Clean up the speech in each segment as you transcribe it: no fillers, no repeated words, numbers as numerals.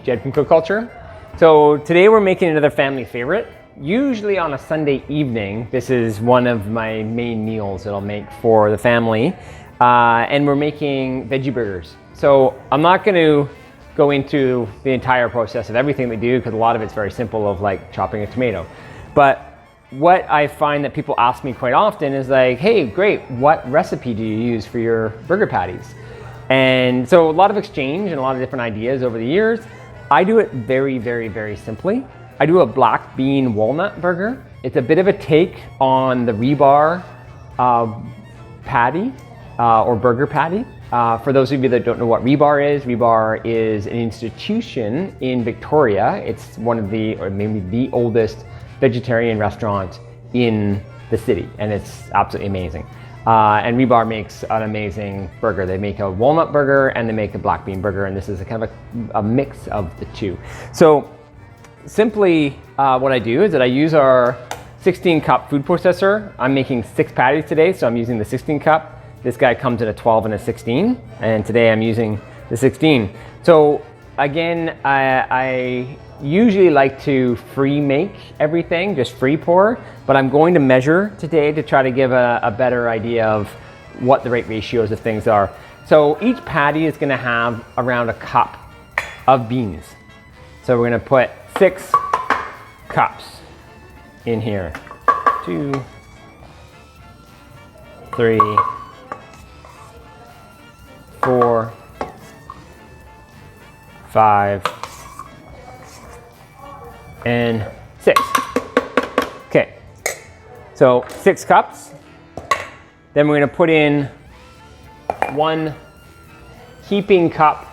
Jedpinko culture. So today we're making another family favorite. Usually on a Sunday evening, this is one of my main meals that I'll make for the family. And we're making veggie burgers. So I'm not going to go into the entire process of everything we do because a lot of it's very simple, of like chopping a tomato. But what I find that people ask me quite often is like, hey, great, what recipe do you use for your burger patties? And so a lot of exchange and a lot of different ideas over the years. I do it very, very, very simply. I do a black bean walnut burger. It's a bit of a take on the rebar patty or burger patty. For those of you that don't know what rebar is an institution in Victoria. It's one of the, or maybe the oldest vegetarian restaurant in the city, and it's absolutely amazing. And Rebar makes an amazing burger. They make a walnut burger and they make a black bean burger, and this is a kind of a mix of the two. So simply what I do is that I use our 16 cup food processor. I'm making 6 patties today, so I'm using the 16 cup. This guy comes in a 12 and a 16, and today I'm using the 16. So again, I usually like to free make everything, just free pour, but I'm going to measure today to try to give a better idea of what the right ratios of things are. So each patty is gonna have around a cup of beans. So we're gonna put 6 cups in here. 2, 3, 4, 5, and 6. Okay, so 6 cups. Then we're gonna put in 1 heaping cup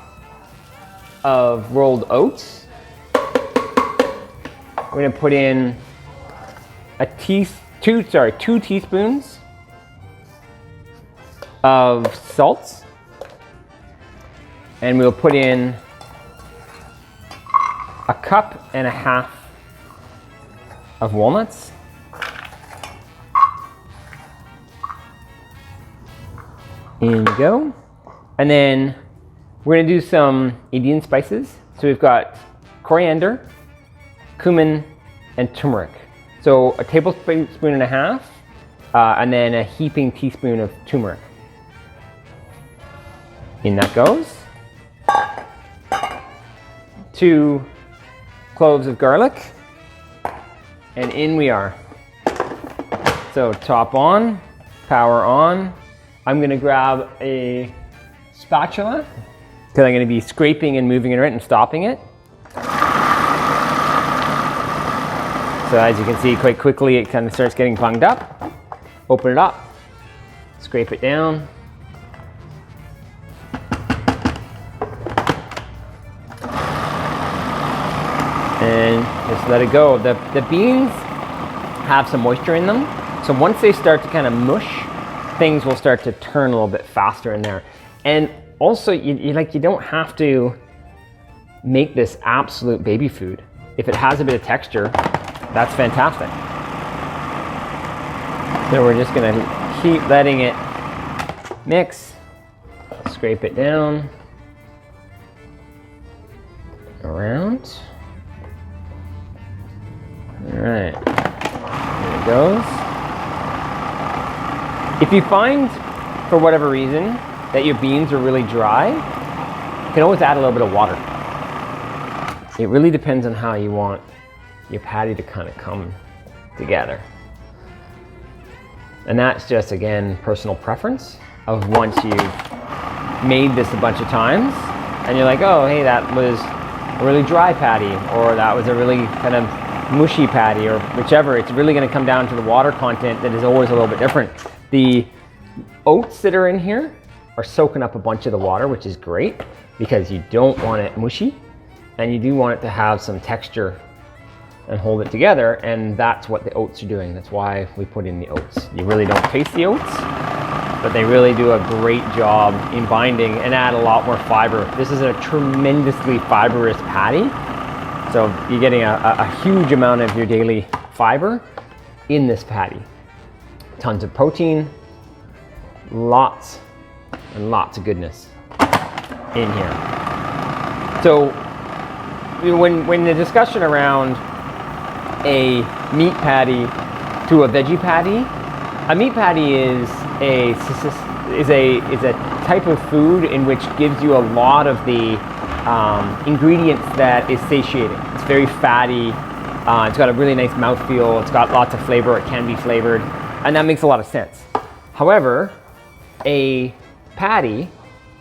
of rolled oats. We're gonna put in 2 teaspoons of salt. And we'll put in 1.5 cups of walnuts. In you go. And then we're gonna do some Indian spices. So we've got coriander, cumin, and turmeric. So a tablespoon and a half, and then a heaping teaspoon of turmeric. In that goes. 2 cloves of garlic, and in we are. So top on, power on. I'm gonna grab a spatula because I'm gonna be scraping and moving it around and stopping it. So as you can see, quite quickly it kind of starts getting bunged up. Open it up, scrape it down. And just let it go. The beans have some moisture in them, so once they start to kind of mush, things will start to turn a little bit faster in there. And also, you don't have to make this absolute baby food. If it has a bit of texture, that's fantastic. So we're just gonna keep letting it mix, scrape it down, around. All right, there it goes. If you find, for whatever reason, that your beans are really dry, you can always add a little bit of water. It really depends on how you want your patty to kind of come together. And that's just, again, personal preference of once you've made this a bunch of times and you're like, oh, hey, that was a really dry patty, or that was a really kind of mushy patty, or whichever. It's really going to come down to the water content that is always a little bit different. The oats that are in here are soaking up a bunch of the water, which is great because you don't want it mushy and you do want it to have some texture and hold it together, and that's what the oats are doing. That's why we put in the oats. You really don't taste the oats, but they really do a great job in binding and add a lot more fiber. This is a tremendously fibrous patty. So you're getting a huge amount of your daily fiber in this patty. Tons of protein, lots and lots of goodness in here. So when the discussion around a meat patty to a veggie patty, a meat patty is a type of food in which gives you a lot of the ingredients that is satiating. It's very fatty. It's got a really nice mouthfeel. It's got lots of flavor. It can be flavored, and that makes a lot of sense. However, a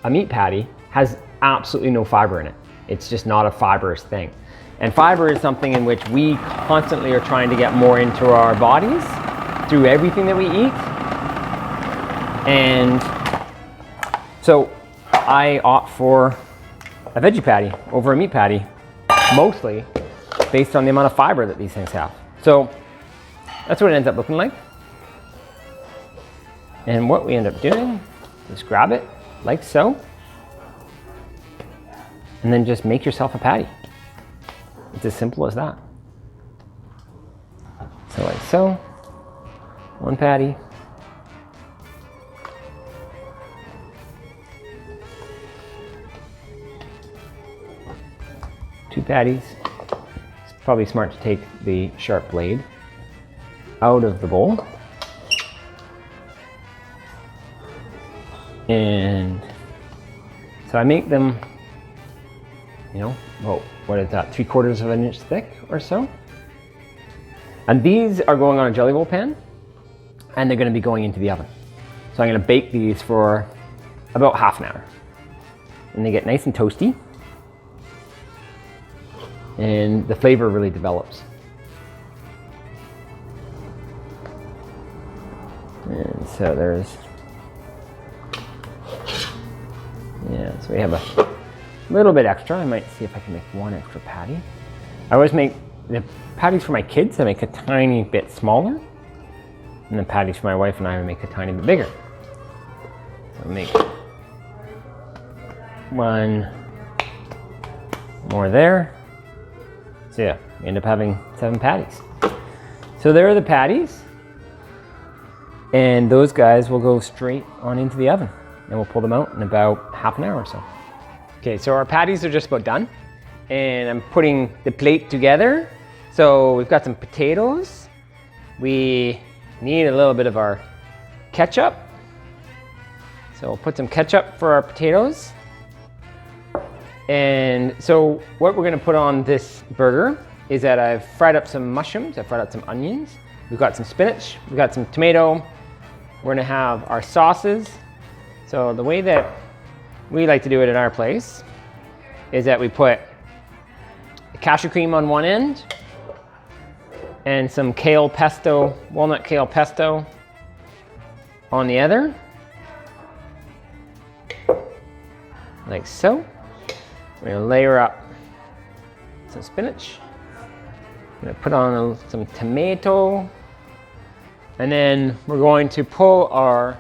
meat patty, has absolutely no fiber in it. It's just not a fibrous thing. And fiber is something in which we constantly are trying to get more into our bodies through everything that we eat. And so I opt for a veggie patty over a meat patty, mostly based on the amount of fiber that these things have. So that's what it ends up looking like. And what we end up doing is grab it like so, and then just make yourself a patty. It's as simple as that. So like so, one patty. Two patties. It's probably smart to take the sharp blade out of the bowl. And so I make them, what is that, 3/4 of an inch thick or so. And these are going on a jelly roll pan, and they're going to be going into the oven. So I'm going to bake these for about half an hour. And they get nice and toasty, and the flavor really develops. And so so we have a little bit extra. I might see if I can make one extra patty. I always make the patties for my kids, I make a tiny bit smaller. And the patties for my wife and I make a tiny bit bigger. So I'll make one more there. So yeah, we end up having 7 patties. So there are the patties. And those guys will go straight on into the oven. And we'll pull them out in about half an hour or so. Okay, so our patties are just about done. And I'm putting the plate together. So we've got some potatoes. We need a little bit of our ketchup. So we'll put some ketchup for our potatoes. And so what we're gonna put on this burger is that I've fried up some mushrooms, I've fried up some onions. We've got some spinach, we've got some tomato. We're gonna have our sauces. So the way that we like to do it at our place is that we put cashew cream on one end and some kale pesto, walnut kale pesto on the other, like so. We're gonna layer up some spinach. I'm gonna put on some tomato, and then we're going to pull our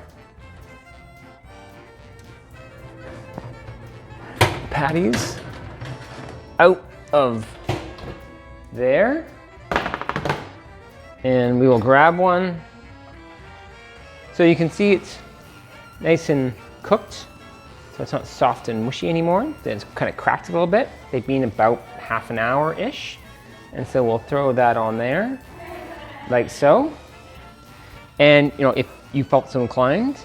patties out of there, and we will grab one. So you can see it's nice and cooked, so it's not soft and mushy anymore. It's kind of cracked a little bit. They've been about half an hour-ish, and so we'll throw that on there, like so. And if you felt so inclined,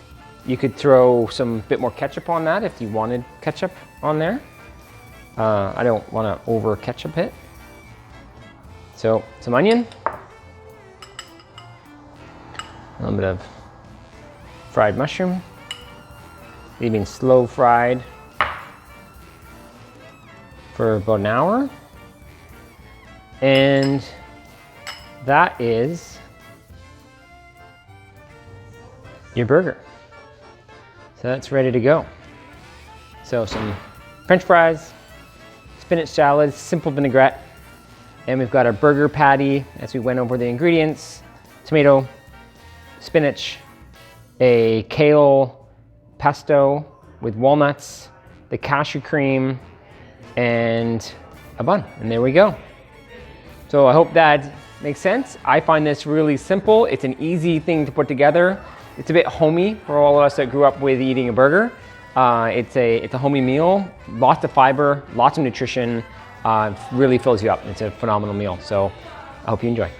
you could throw some bit more ketchup on that if you wanted ketchup on there. I don't want to over ketchup it. So some onion, a little bit of fried mushroom, leaving slow fried for about an hour. And that is your burger. So that's ready to go. So some French fries, spinach salad, simple vinaigrette, and we've got our burger patty as we went over the ingredients: tomato, spinach, a kale pesto with walnuts, the cashew cream, and a bun. And there we go. So I hope that makes sense. I find this really simple. It's an easy thing to put together. It's a bit homey for all of us that grew up with eating a burger. It's a homey meal, lots of fiber, lots of nutrition, Really fills you up. It's a phenomenal meal. So I hope you enjoy.